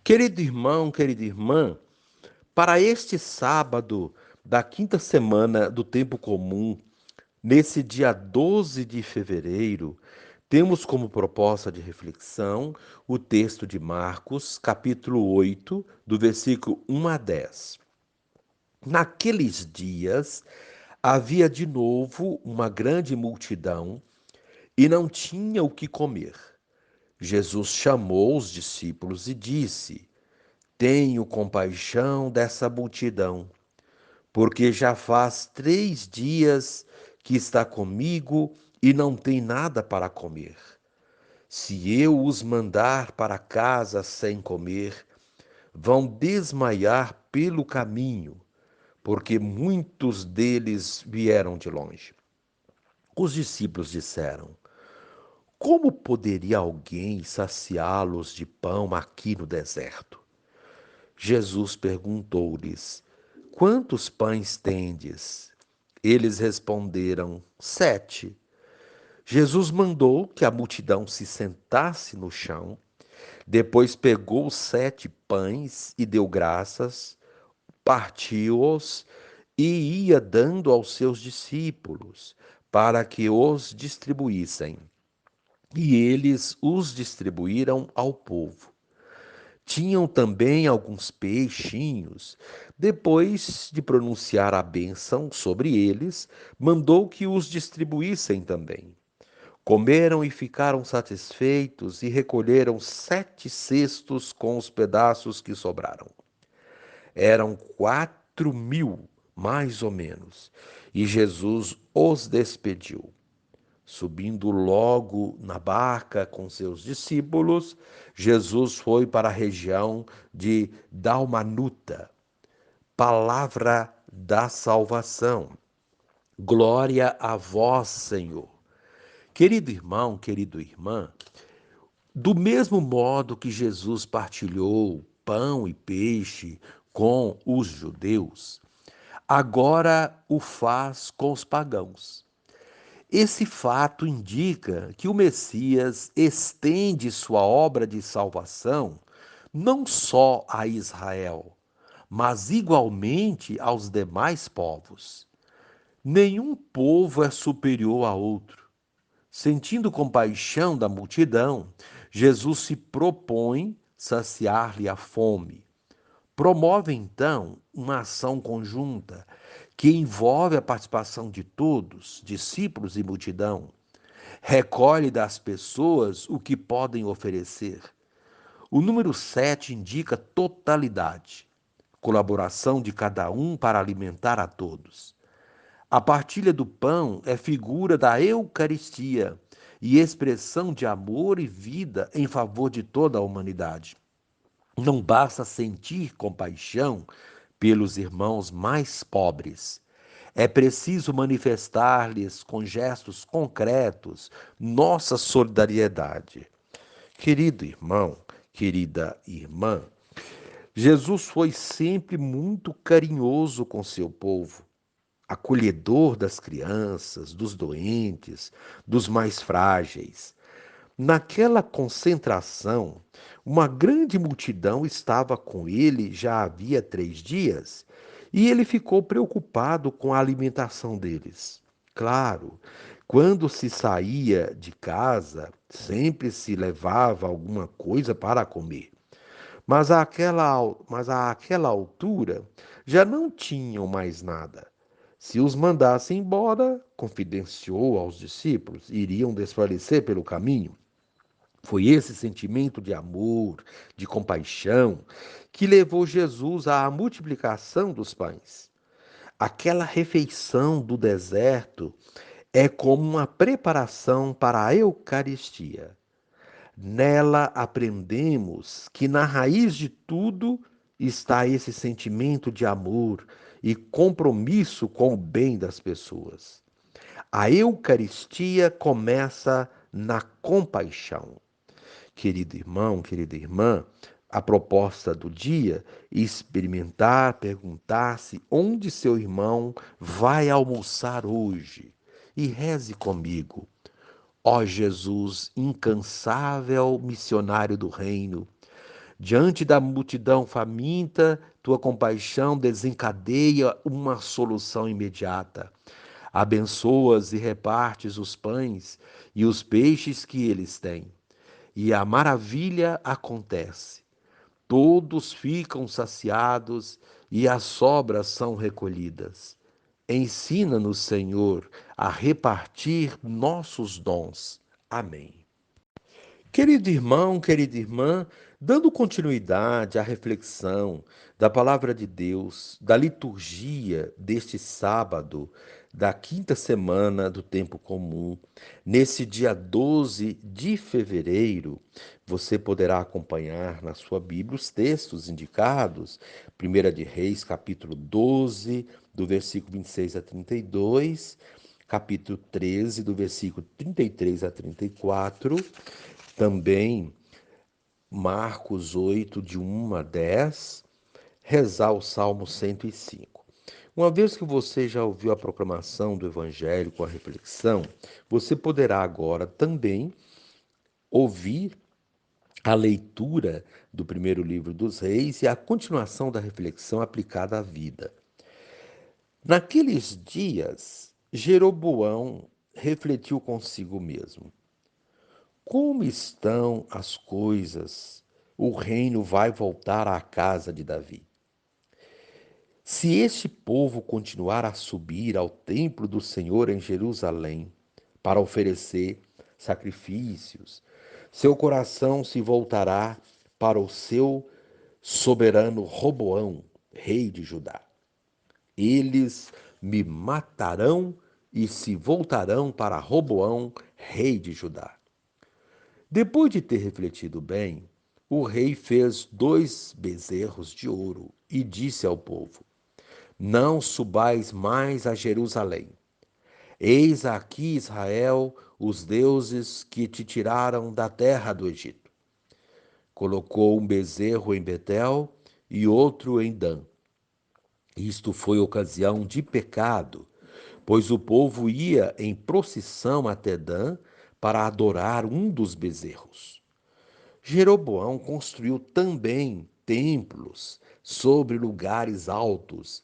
Querido irmão, querida irmã, para este sábado da quinta semana do tempo comum, nesse dia 12 de fevereiro, temos como proposta de reflexão o texto de Marcos, capítulo 8, do versículo 1 a 10. Naqueles dias, havia de novo uma grande multidão e não tinha o que comer. Jesus chamou os discípulos e disse: Tenho compaixão dessa multidão, porque já faz 3 dias que está comigo e não tem nada para comer. Se eu os mandar para casa sem comer, vão desmaiar pelo caminho, porque muitos deles vieram de longe. Os discípulos disseram: Como poderia alguém saciá-los de pão aqui no deserto? Jesus perguntou-lhes: Quantos pães tendes? Eles responderam: 7. Jesus mandou que a multidão se sentasse no chão. Depois pegou os 7 pães e deu graças, partiu-os e ia dando aos seus discípulos para que os distribuíssem. E eles os distribuíram ao povo. Tinham também alguns peixinhos. Depois de pronunciar a bênção sobre eles, mandou que os distribuíssem também. Comeram e ficaram satisfeitos e recolheram 7 cestos com os pedaços que sobraram. Eram 4.000, mais ou menos, e Jesus os despediu. Subindo logo na barca com seus discípulos, Jesus foi para a região de Dalmanuta. Palavra da salvação. Glória a vós, Senhor. Querido irmão, querida irmã, do mesmo modo que Jesus partilhou pão e peixe com os judeus, agora o faz com os pagãos. Esse fato indica que o Messias estende sua obra de salvação não só a Israel, mas igualmente aos demais povos. Nenhum povo é superior a outro. Sentindo compaixão da multidão, Jesus se propõe saciar-lhe a fome. Promove então uma ação conjunta que envolve a participação de todos, discípulos e multidão. Recolhe das pessoas o que podem oferecer. O número 7 indica totalidade, colaboração de cada um para alimentar a todos. A partilha do pão é figura da Eucaristia e expressão de amor e vida em favor de toda a humanidade. Não basta sentir compaixão pelos irmãos mais pobres. É preciso manifestar-lhes com gestos concretos nossa solidariedade. Querido irmão, querida irmã, Jesus foi sempre muito carinhoso com seu povo, acolhedor das crianças, dos doentes, dos mais frágeis. Naquela concentração, uma grande multidão estava com ele já havia 3 dias e ele ficou preocupado com a alimentação deles. Claro, quando se saía de casa, sempre se levava alguma coisa para comer. Mas àquela altura já não tinham mais nada. Se os mandasse embora, confidenciou aos discípulos, iriam desfalecer pelo caminho. Foi esse sentimento de amor, de compaixão, que levou Jesus à multiplicação dos pães. Aquela refeição do deserto é como uma preparação para a Eucaristia. Nela aprendemos que na raiz de tudo está esse sentimento de amor e compromisso com o bem das pessoas. A Eucaristia começa na compaixão. Querido irmão, querida irmã, a proposta do dia é experimentar, perguntar-se onde seu irmão vai almoçar hoje. E reze comigo. Ó Jesus, incansável missionário do reino, Diante da multidão faminta, tua compaixão desencadeia uma solução imediata. Abençoas e repartes os pães e os peixes que eles têm. E a maravilha acontece. Todos ficam saciados e as sobras são recolhidas. Ensina-nos, Senhor, a repartir nossos dons. Amém. Querido irmão, querida irmã, dando continuidade à reflexão da palavra de Deus, da liturgia deste sábado, da quinta semana do tempo comum, nesse dia 12 de fevereiro, você poderá acompanhar na sua Bíblia os textos indicados, 1 de Reis, capítulo 12, do versículo 26 a 32, capítulo 13, do versículo 33 a 34, também Marcos 8, de 1 a 10, rezar o Salmo 105. Uma vez que você já ouviu a proclamação do Evangelho com a reflexão, você poderá agora também ouvir a leitura do primeiro livro dos Reis e a continuação da reflexão aplicada à vida. Naqueles dias, Jeroboão refletiu consigo mesmo. Como estão as coisas? O reino vai voltar à casa de Davi. Se este povo continuar a subir ao templo do Senhor em Jerusalém para oferecer sacrifícios, seu coração se voltará para o seu soberano Roboão, rei de Judá. Eles me matarão e se voltarão para Roboão, rei de Judá. Depois de ter refletido bem, o rei fez 2 bezerros de ouro e disse ao povo: Não subais mais a Jerusalém. Eis aqui, Israel, os deuses que te tiraram da terra do Egito. Colocou um bezerro em Betel e outro em Dan. Isto foi ocasião de pecado, pois o povo ia em procissão até Dan para adorar um dos bezerros. Jeroboão construiu também templos sobre lugares altos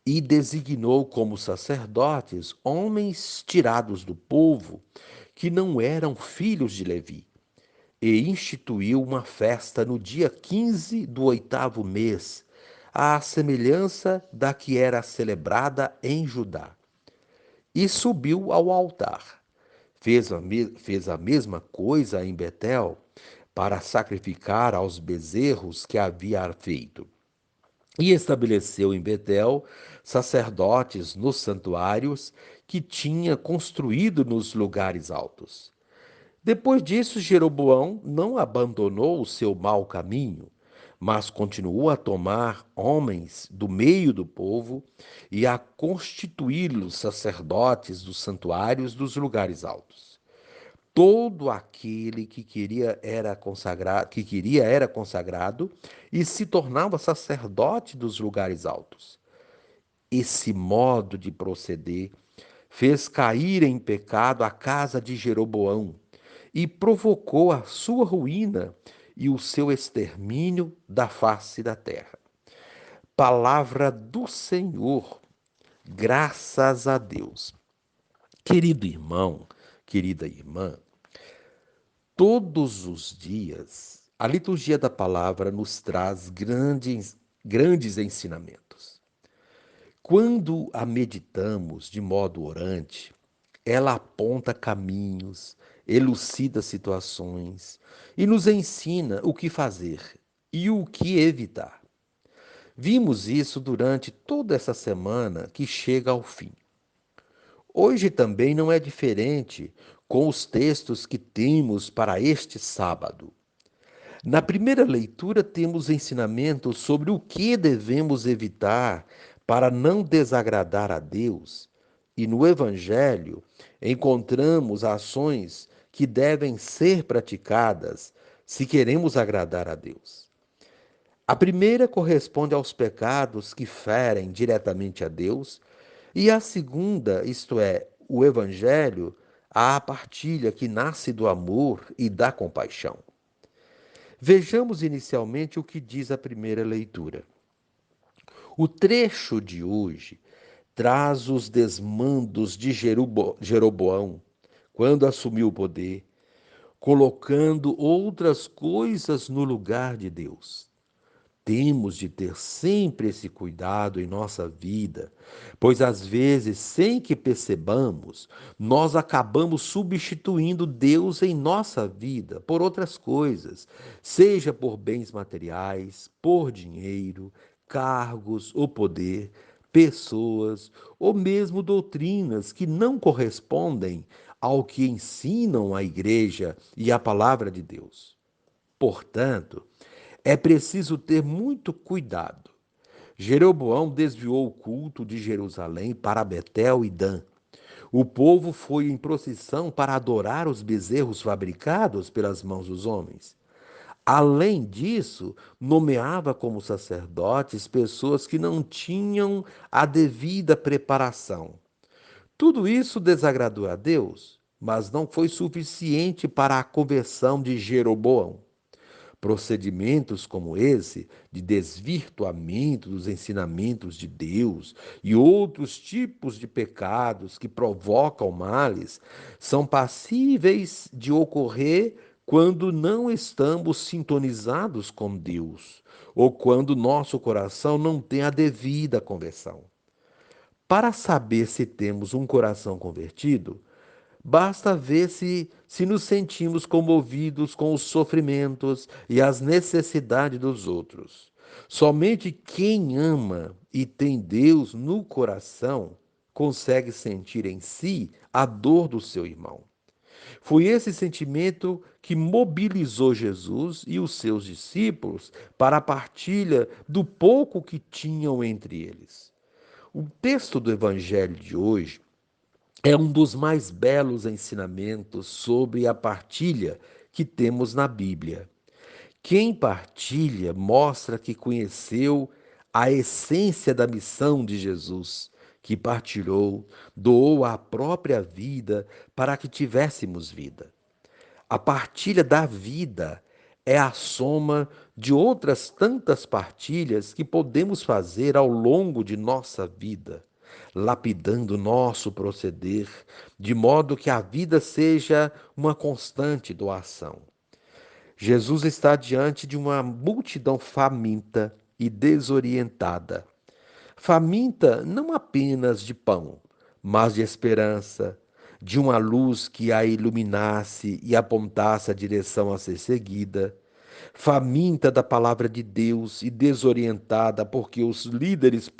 e designou como sacerdotes homens tirados do povo que não eram filhos de Levi, e instituiu uma festa no dia 15 do 8º mês, à semelhança da que era celebrada em Judá. E subiu ao altar. Fez a mesma coisa em Betel, para sacrificar aos bezerros que havia feito. E estabeleceu em Betel sacerdotes nos santuários que tinha construído nos lugares altos. Depois disso, Jeroboão não abandonou o seu mau caminho, mas continuou a tomar homens do meio do povo e a constituí-los sacerdotes dos santuários dos lugares altos. Todo aquele que queria era consagrado e se tornava sacerdote dos lugares altos. Esse modo de proceder fez cair em pecado a casa de Jeroboão e provocou a sua ruína e o seu extermínio da face da terra. Palavra do Senhor, graças a Deus. Querido irmão, querida irmã, todos os dias, a liturgia da palavra nos traz grandes ensinamentos. Quando a meditamos de modo orante, ela aponta caminhos, elucida situações e nos ensina o que fazer e o que evitar. Vimos isso durante toda essa semana que chega ao fim. Hoje também não é diferente com os textos que temos para este sábado. Na primeira leitura, temos ensinamentos sobre o que devemos evitar para não desagradar a Deus. E no Evangelho, encontramos ações que devem ser praticadas se queremos agradar a Deus. A primeira corresponde aos pecados que ferem diretamente a Deus, e a segunda, isto é, o Evangelho, a partilha que nasce do amor e da compaixão. Vejamos inicialmente o que diz a primeira leitura. O trecho de hoje traz os desmandos de Jeroboão quando assumiu o poder, colocando outras coisas no lugar de Deus. Temos de ter sempre esse cuidado em nossa vida, pois às vezes, sem que percebamos, nós acabamos substituindo Deus em nossa vida por outras coisas, seja por bens materiais, por dinheiro, cargos ou poder, pessoas ou mesmo doutrinas que não correspondem ao que ensinam a igreja e a palavra de Deus. Portanto, é preciso ter muito cuidado. Jeroboão desviou o culto de Jerusalém para Betel e Dan. O povo foi em procissão para adorar os bezerros fabricados pelas mãos dos homens. Além disso, nomeava como sacerdotes pessoas que não tinham a devida preparação. Tudo isso desagradou a Deus, mas não foi suficiente para a conversão de Jeroboão. Procedimentos como esse, de desvirtuamento dos ensinamentos de Deus e outros tipos de pecados que provocam males, são passíveis de ocorrer quando não estamos sintonizados com Deus ou quando nosso coração não tem a devida conversão. Para saber se temos um coração convertido, basta ver se nos sentimos comovidos com os sofrimentos e as necessidades dos outros. Somente quem ama e tem Deus no coração consegue sentir em si a dor do seu irmão. Foi esse sentimento que mobilizou Jesus e os seus discípulos para a partilha do pouco que tinham entre eles. O texto do Evangelho de hoje é um dos mais belos ensinamentos sobre a partilha que temos na Bíblia. Quem partilha mostra que conheceu a essência da missão de Jesus, que partilhou, doou a própria vida para que tivéssemos vida. A partilha da vida é a soma de outras tantas partilhas que podemos fazer ao longo de nossa vida, lapidando nosso proceder, de modo que a vida seja uma constante doação. Jesus está diante de uma multidão faminta e desorientada. Faminta não apenas de pão, mas de esperança, de uma luz que a iluminasse e apontasse a direção a ser seguida. Faminta da palavra de Deus e desorientada porque os líderes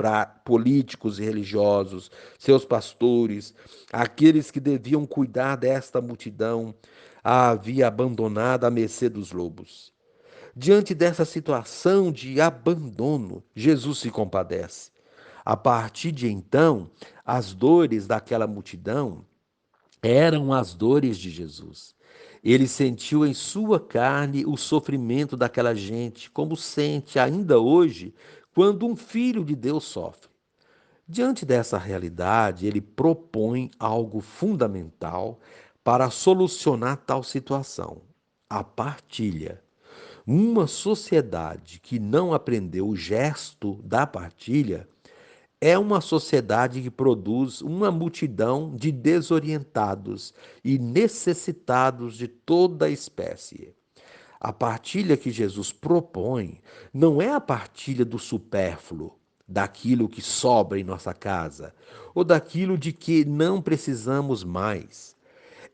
políticos e religiosos, seus pastores, aqueles que deviam cuidar desta multidão, a havia abandonado à mercê dos lobos. Diante dessa situação de abandono, Jesus se compadece. A partir de então, as dores daquela multidão eram as dores de Jesus. Ele sentiu em sua carne o sofrimento daquela gente, como sente ainda hoje quando um filho de Deus sofre. Diante dessa realidade, ele propõe algo fundamental para solucionar tal situação: a partilha. Uma sociedade que não aprendeu o gesto da partilha é uma sociedade que produz uma multidão de desorientados e necessitados de toda a espécie. A partilha que Jesus propõe não é a partilha do supérfluo, daquilo que sobra em nossa casa, ou daquilo de que não precisamos mais.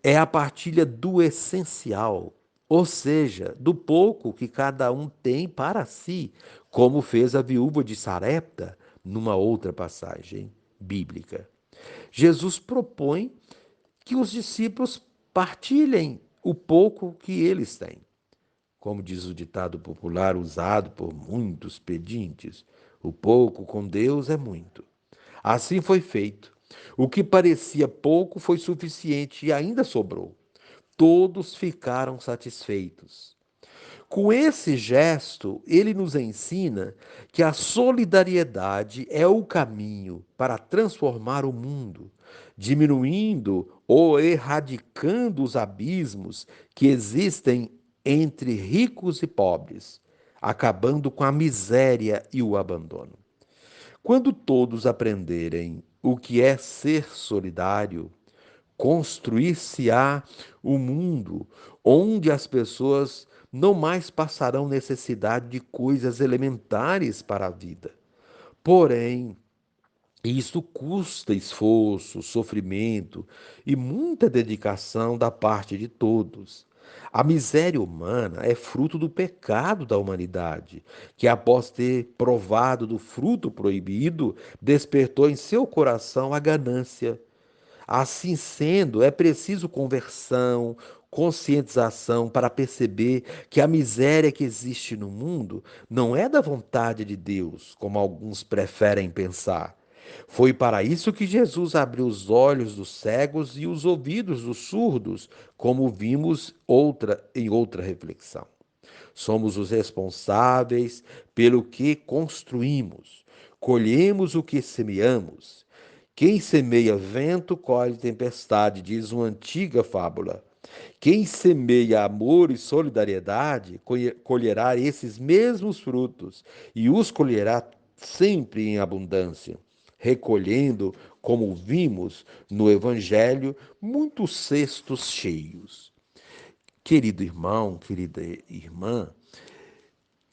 É a partilha do essencial, ou seja, do pouco que cada um tem para si, como fez a viúva de Sarepta numa outra passagem bíblica. Jesus propõe que os discípulos partilhem o pouco que eles têm. Como diz o ditado popular usado por muitos pedintes, o pouco com Deus é muito. Assim foi feito. O que parecia pouco foi suficiente e ainda sobrou. Todos ficaram satisfeitos. Com esse gesto, ele nos ensina que a solidariedade é o caminho para transformar o mundo, diminuindo ou erradicando os abismos que existem entre ricos e pobres, acabando com a miséria e o abandono. Quando todos aprenderem o que é ser solidário, construir-se-á um mundo onde as pessoas não mais passarão necessidade de coisas elementares para a vida. Porém, isso custa esforço, sofrimento e muita dedicação da parte de todos. A miséria humana é fruto do pecado da humanidade, que, após ter provado do fruto proibido, despertou em seu coração a ganância. Assim sendo, é preciso conversão, conscientização para perceber que a miséria que existe no mundo não é da vontade de Deus, como alguns preferem pensar. Foi para isso que Jesus abriu os olhos dos cegos e os ouvidos dos surdos, como vimos em outra reflexão. Somos os responsáveis pelo que construímos. Colhemos o que semeamos. Quem semeia vento, colhe tempestade, diz uma antiga fábula. Quem semeia amor e solidariedade, colherá esses mesmos frutos e os colherá sempre em abundância, recolhendo, como vimos no Evangelho, muitos cestos cheios. Querido irmão, querida irmã,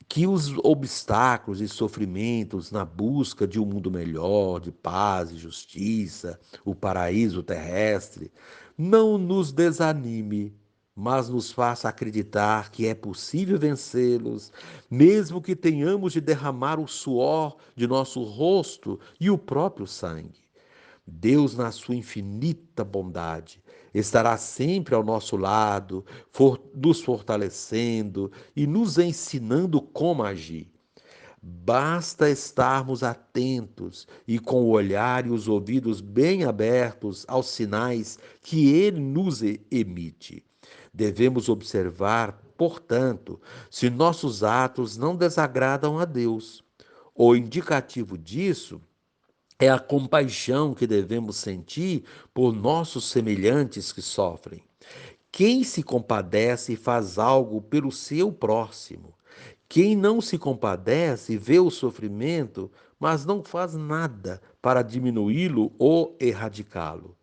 que os obstáculos e sofrimentos na busca de um mundo melhor, de paz e justiça, o paraíso terrestre, não nos desanime, mas nos faça acreditar que é possível vencê-los, mesmo que tenhamos de derramar o suor de nosso rosto e o próprio sangue. Deus, na sua infinita bondade, estará sempre ao nosso lado, nos fortalecendo e nos ensinando como agir. Basta estarmos atentos e com o olhar e os ouvidos bem abertos aos sinais que ele nos emite. Devemos observar, portanto, se nossos atos não desagradam a Deus. O indicativo disso é a compaixão que devemos sentir por nossos semelhantes que sofrem. Quem se compadece faz algo pelo seu próximo. Quem não se compadece vê o sofrimento, mas não faz nada para diminuí-lo ou erradicá-lo.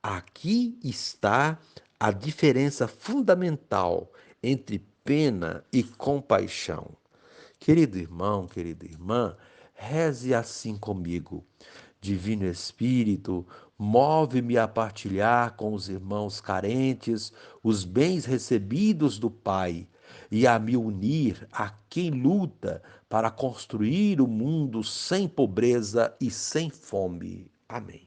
Aqui está a diferença fundamental entre pena e compaixão. Querido irmão, querida irmã, reze assim comigo. Divino Espírito, move-me a partilhar com os irmãos carentes os bens recebidos do Pai e a me unir a quem luta para construir um mundo sem pobreza e sem fome. Amém.